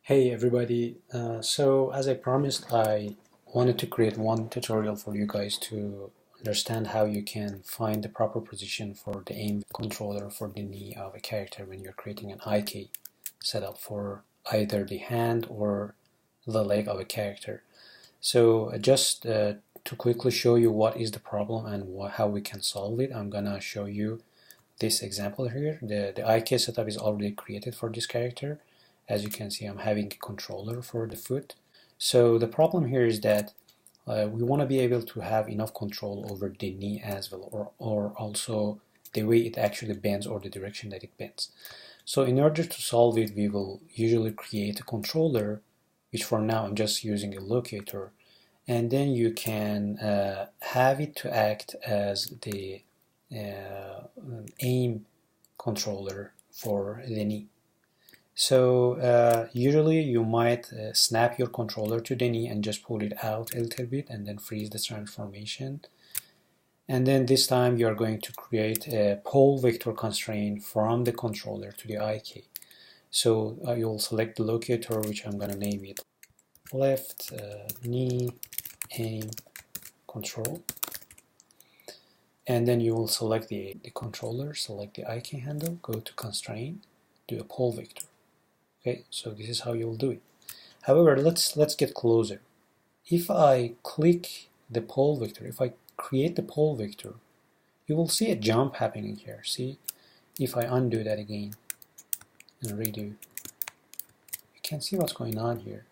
Hey everybody, so as I promised, I wanted to create one tutorial for you guys to understand how you can find the proper position for the aim controller for the knee of a character when you're creating an IK setup for either the hand or the leg of a character. So to quickly show you what is the problem and how we can solve it, I'm gonna show you this example here. The IK setup is already created for this character. As you can see, I'm having a controller for the foot. So the problem here is that we want to be able to have enough control over the knee as well, or also the way it actually bends or the direction that it bends. So in order to solve it, we will usually create a controller, which for now I'm just using a locator, and then you can have it to act as the aim controller for the knee. So usually you might snap your controller to the knee and just pull it out a little bit and then freeze the transformation. And then this time you are going to create a pole vector constraint from the controller to the IK. So you'll select the locator, which I'm going to name it left knee aim control. And then you will select the controller, select the IK handle, go to constraint, do a pole vector. Okay, so this is how you'll do it. However, let's get closer. If I click the pole vector, if I create the pole vector, you will see a jump happening here. See, if I undo that again and redo, you can see what's going on here.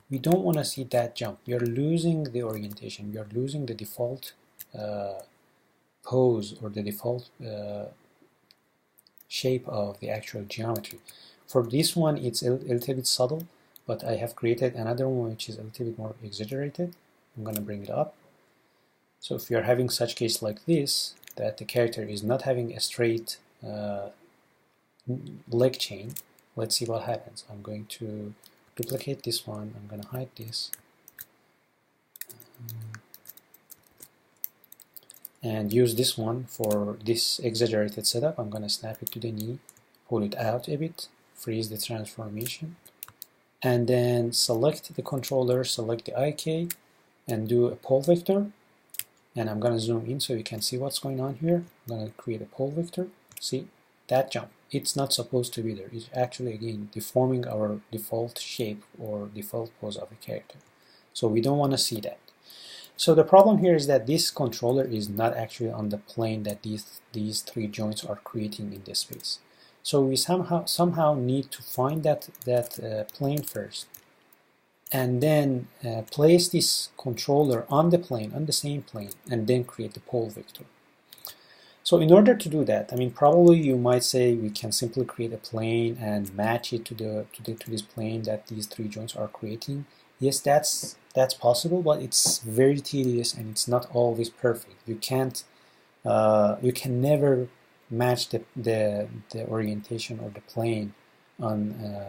We don't want to see that jump. We are losing the orientation. We are losing the default pose or the default shape of the actual geometry. For this one, it's a little bit subtle, but I have created another one which is a little bit more exaggerated. I'm going to bring it up. So if you're having such case like this, that the character is not having a straight leg chain, let's see what happens. I'm going to duplicate this one. I'm going to hide this. And use this one for this exaggerated setup. I'm going to snap it to the knee, pull it out a bit, freeze the transformation, and then select the controller, select the IK, and do a pole vector. And I'm going to zoom in so you can see what's going on here. I'm going to create a pole vector. See that jump? It's not supposed to be there. It's actually, again, deforming our default shape or default pose of a character. So we don't want to see that. So the problem here is that this controller is not actually on the plane that these three joints are creating in this space. So we somehow need to find that plane first, and then place this controller on the plane, on the same plane, and then create the pole vector. So in order to do that, I mean, probably you might say we can simply create a plane and match it to this plane that these three joints are creating. Yes, that's possible, but it's very tedious and it's not always perfect. You can't, you can never match the orientation or the plane on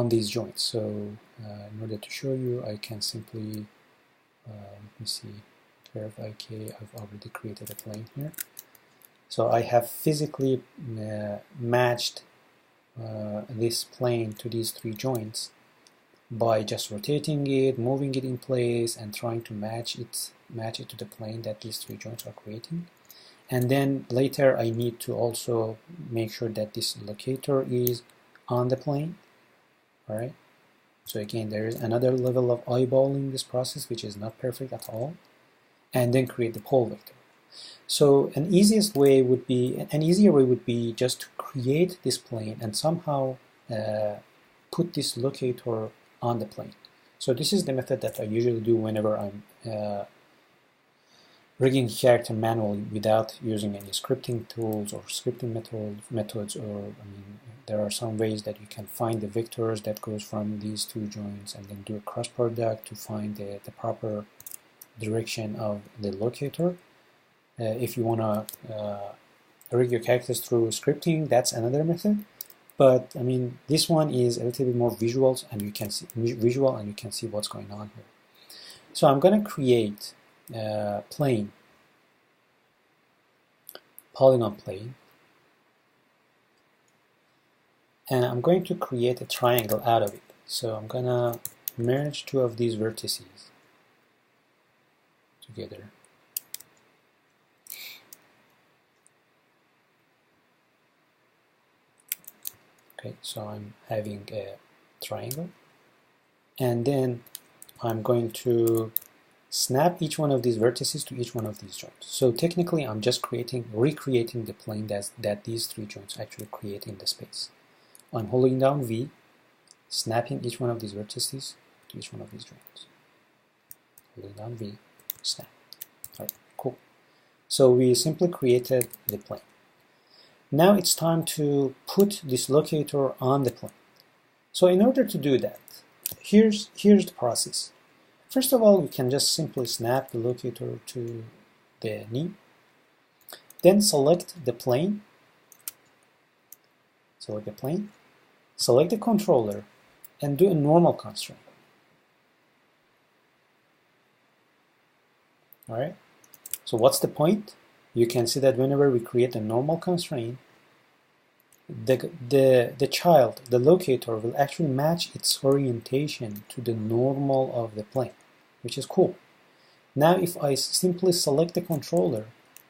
these joints. So in order to show you, I can simply let me see, curve IK. I've already created a plane here. So I have physically matched this plane to these three joints by just rotating it, moving it in place, and trying to match it to the plane that these three joints are creating. And then later I need to also make sure that this locator is on the plane. All right. So again, there is another level of eyeballing this process, which is not perfect at all. And then create the pole vector. So an easier way would be just to create this plane and somehow put this locator on the plane. So this is the method that I usually do whenever I'm rigging the character manually without using any scripting tools or scripting methods, or I mean, there are some ways that you can find the vectors that goes from these two joints and then do a cross product to find the proper direction of the locator. If you want to rig your characters through scripting, that's another method. But I mean, this one is a little bit more visual, and you can see what's going on here. So I'm going to create plane, polygon plane, and I'm going to create a triangle out of it. So I'm gonna merge two of these vertices together. Okay, so I'm having a triangle, and then I'm going to snap each one of these vertices to each one of these joints. So technically I'm just recreating the plane that these three joints actually create in the space. I'm holding down V, snapping each one of these vertices to each one of these joints. Holding down V, snap. Alright, cool. So we simply created the plane. Now it's time to put this locator on the plane. So in order to do that, here's the process. First of all, you can just simply snap the locator to the knee. Then select the plane. Select the plane. Select the controller and do a normal constraint. Alright. So what's the point? You can see that whenever we create a normal constraint, the child, the locator, will actually match its orientation to the normal of the plane, which is cool. Now if I simply select the controller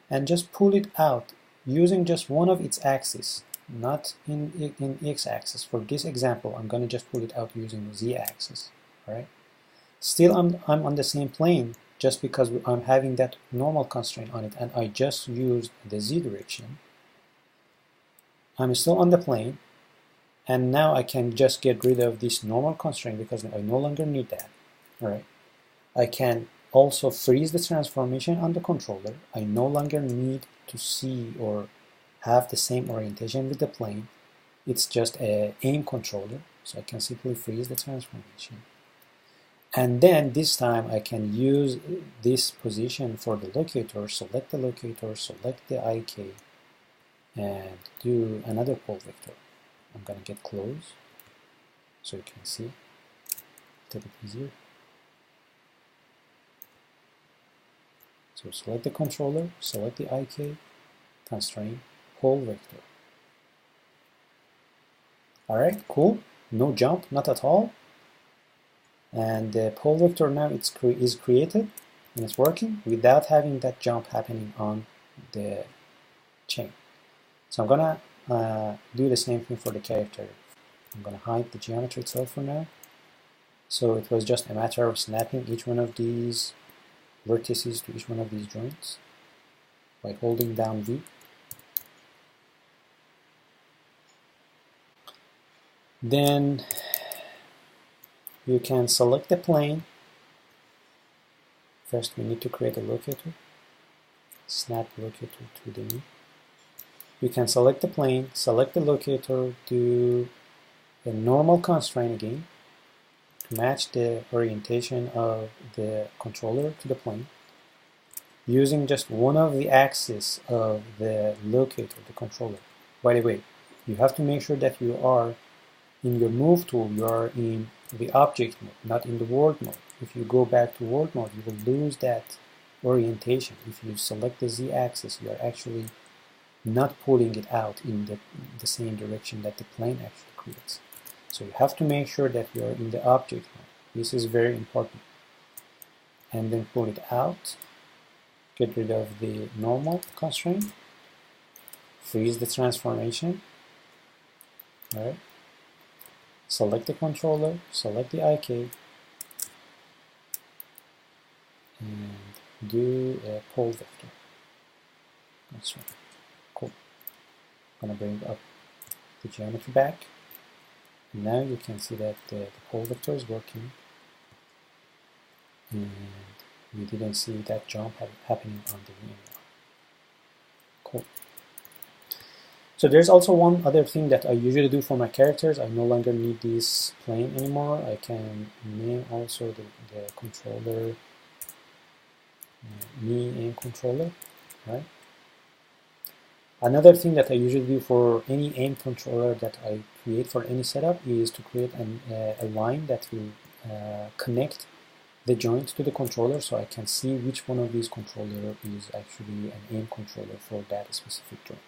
and just pull it out using just one of its axes, not in x-axis. For this example, I'm going to just pull it out using the z-axis. Alright. Still I'm on the same plane just because I'm having that normal constraint on it, and I just used the z direction. I'm still on the plane, and now I can just get rid of this normal constraint because I no longer need that. Alright. I can also freeze the transformation on the controller. I no longer need to see or have the same orientation with the plane. It's just an aim controller, so I can simply freeze the transformation. And then this time I can use this position for the locator, select the locator, select the IK, and do another pole vector. I'm going to get close so you can see. It's a bit easier. So select the controller, select the IK, constraint, pole vector. Alright, cool. No jump, not at all. And the pole vector now is created and it's working without having that jump happening on the chain. So I'm gonna do the same thing for the character. I'm gonna hide the geometry itself for now. So it was just a matter of snapping each one of these vertices to each one of these joints by holding down V. Then you can select the plane. First we need to create a locator. Snap the locator to the knee. You can select the plane, select the locator, do a normal constraint again to match the orientation of the controller to the plane, using just one of the axes of the locator, the controller. By the way, you have to make sure that you are in your move tool, you are in the object mode, not in the world mode. If you go back to world mode, you will lose that orientation. If you select the z-axis, you are actually not pulling it out in the same direction that the plane actually creates. So you have to make sure that you are in the object mode. This is very important. And then pull it out, get rid of the normal constraint, freeze the transformation. Alright. Select the controller, select the IK, and do a pole vector. That's right. Cool. I'm going to bring up the geometry back. Now you can see that the pole vector is working, and we didn't see that jump happening on the VMware. Cool. So there's also one other thing that I usually do for my characters. I no longer need this plane anymore. I can name also the controller knee aim controller, right? Another thing that I usually do for any aim controller that I create for any setup is to create a line that will connect the joint to the controller, so I can see which one of these controller is actually an aim controller for that specific joint.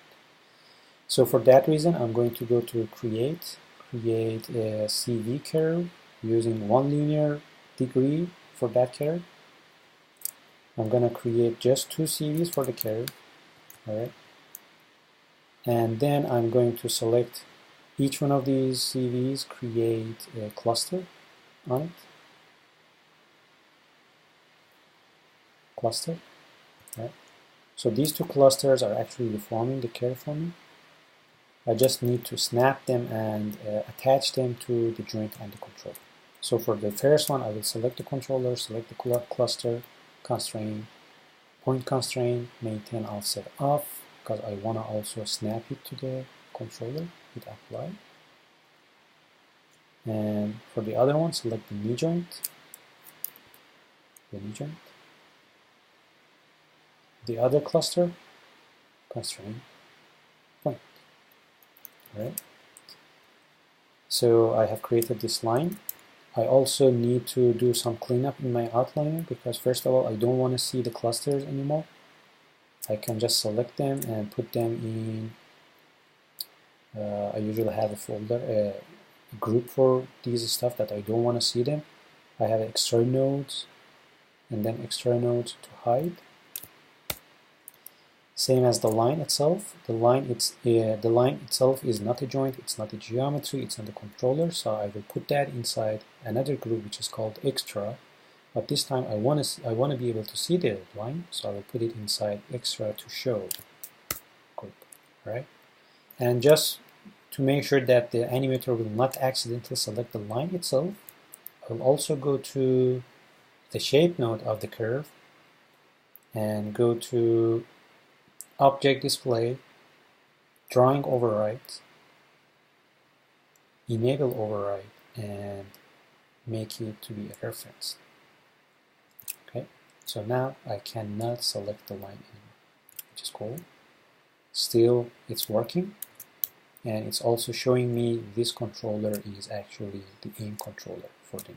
So for that reason, I'm going to go to Create, create a CV curve using one linear degree for that curve. I'm going to create just two CVs for the curve. All right. And then I'm going to select each one of these CVs, create a cluster on it. Cluster. Right. So these two clusters are actually deforming the curve for me. I just need to snap them and attach them to the joint and the controller. So for the first one, I will select the controller, select the cluster, constraint, point constraint, maintain offset off, because I want to also snap it to the controller, hit apply. And for the other one, select the knee joint, the other cluster, constraint, point. All right. So I have created this line. I also need to do some cleanup in my outliner because first of all, I don't want to see the clusters anymore. I can just select them and put them in, I usually have a folder, a group for these stuff that I don't want to see them. I have extra nodes and then extra nodes to hide. Same as the line itself. The line itself is not a joint, it's not a geometry, it's not a controller, so I will put that inside another group which is called extra. But this time I want to be able to see the line, so I will put it inside extra to show group, right? And just to make sure that the animator will not accidentally select the line itself, I will also go to the shape node of the curve and go to Object Display, Drawing Override, Enable Override, and make it to be a reference. Okay, so now I cannot select the line anymore, which is cool. Still, it's working, and it's also showing me this controller is actually the aim controller for the